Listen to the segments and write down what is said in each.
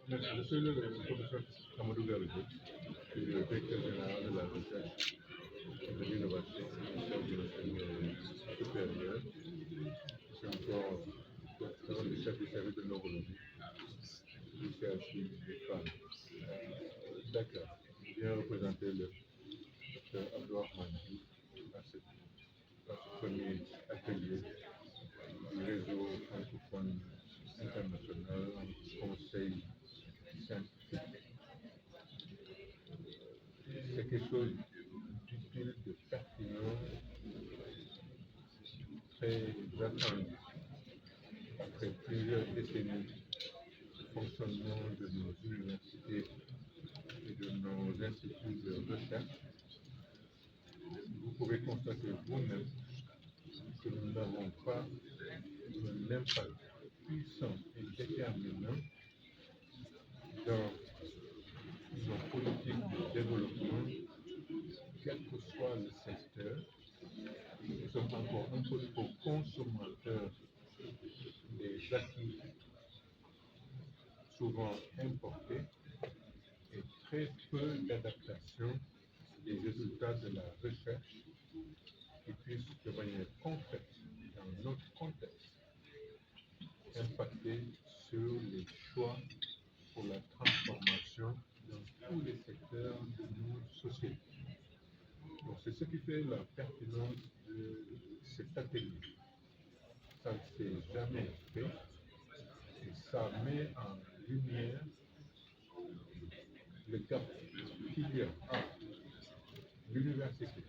Merci. Je suis le professeur Amadou Garibou, je suis le directeur général de la recherche et de l'innovation au ministère de l'enseignement supérieur. Je suis encore professeur du chef du service de neurologie du CHU de Femme. D'accord. Je viens représenter le docteur Abdourahmane à ce premier atelier du réseau francophone international conseil scientifique. C'est quelque chose d'utile, de pertinent, très attendu. Après plusieurs décennies de fonctionnement de nos universités et de nos instituts de recherche, vous pouvez constater vous-même que nous n'avons pas un impact puissant et déterminant dans nos politiques de développement, quel que soit le secteur. Nous sommes encore un peu trop consommateurs des acquis souvent importés et très peu d'adaptation des résultats de la recherche qui puissent de manière concrète dans notre contexte impacter sur les choix pour la transformation dans tous les secteurs de nos sociétés. Donc c'est ce qui fait la pertinence de cet atelier. Ça ne s'est jamais fait et ça met en lumière le gap qu'il y a entre l'université,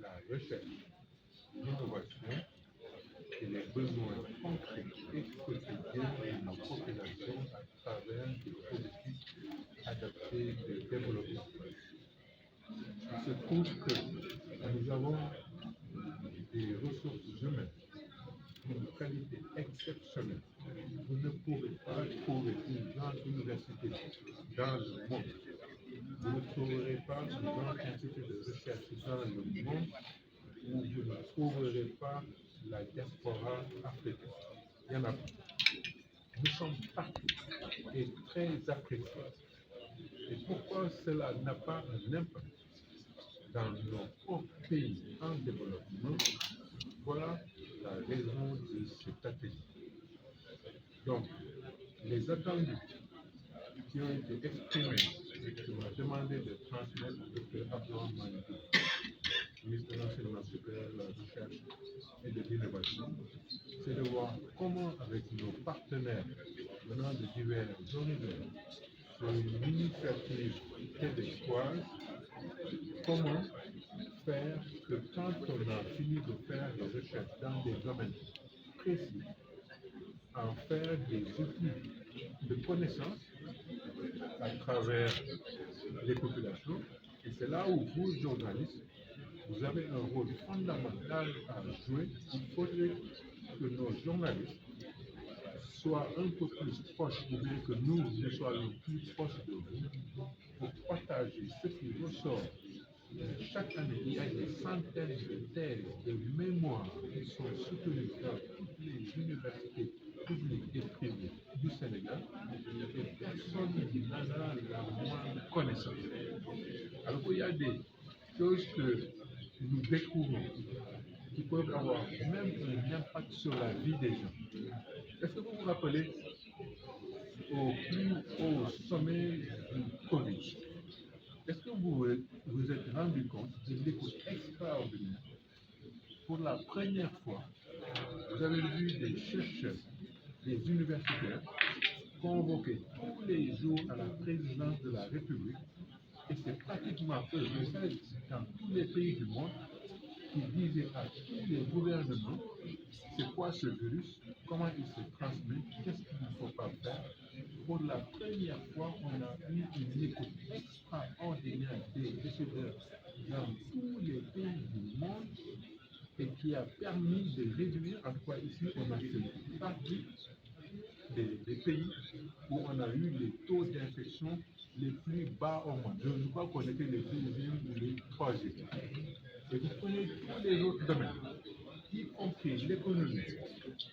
la recherche, l'innovation et les besoins concrets et quotidiens de nos populations à travers des politiques adaptées de développement. Il se trouve que nous avons des ressources humaines d'une qualité exceptionnelle. Vous ne pourrez pas trouver une grande université dans le monde. Vous ne trouverez pas un grand institut de recherche dans le monde où vous ne trouverez pas la diaspora africaine. Il y en a pas. Nous sommes partout et très appréciés. Et pourquoi cela n'a pas un impact dans nos propres pays en développement? Voilà la raison de cet atelier. Donc, les attendus qui ont été exprimés et que m'a demandé de transmettre au docteur Abdourahmane, ministre de l'Enseignement supérieur, de la Recherche et de l'Innovation, c'est de voir comment, avec nos partenaires venant de divers horizons, sur une initiative québécoise, comment faire que quand on a fini de faire des recherches dans des domaines précis, en faire des outils de connaissance à travers les populations. Et c'est là où vous, journalistes, vous avez un rôle fondamental à jouer. Il faudrait que nos journalistes soient un peu plus proches, ou bien que nous soyons plus proches de vous pour partager ce qui ressort. Chaque année, il y a des centaines de thèses, de mémoires qui sont soutenues dans toutes les universités publiques et privées du Sénégal et personne n'en a la moindre connaissance. Alors qu'il y a des choses que nous découvrons qui peuvent avoir même un impact sur la vie des gens. Est-ce que vous vous rappelez au plus haut sommet du Covid? Est-ce que vous vous êtes rendu compte de l'écoute extraordinaire? Pour la première fois, vous avez vu des chercheurs, des universitaires convoqués tous les jours à la présidence de la République, et c'est pratiquement eux, dans tous les pays du monde, qui disaient à tous les gouvernements c'est quoi ce virus, comment il se transmet, qu'est-ce qu'il ne faut pas faire. Pour la première fois, on a eu une écoute extraordinaire des décideurs dans tous les pays du monde et qui a permis de réduire, en tout cas ici, on a fait partie des pays où on a eu les taux d'infection les plus bas au monde. Je ne crois qu'on était les deuxièmes ou les troisièmes. Et vous prenez tous les autres domaines. y compris l'économie,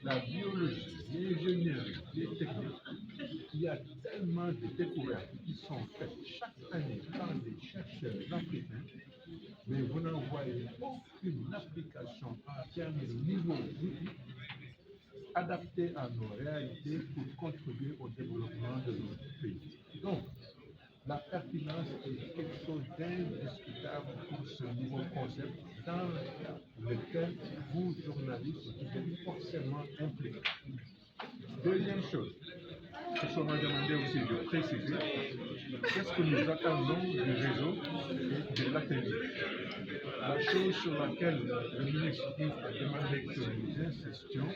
la biologie, l'ingénierie, les techniques. Il y a tellement de découvertes qui sont faites chaque année par des chercheurs africains, mais vous n'en voyez aucune application en termes de niveau d'outils adapté à nos réalités pour contribuer au développement de notre pays. Donc, la pertinence est quelque chose d'indiscutable pour ce nouveau concept dans lequel vous, journalistes, vous êtes forcément impliqués. Deuxième chose, ce qu'on m'a demandé aussi de préciser, qu'est-ce que nous attendons du réseau et de l'atelier. La chose sur laquelle le ministre Yves a demandé que nous insistions,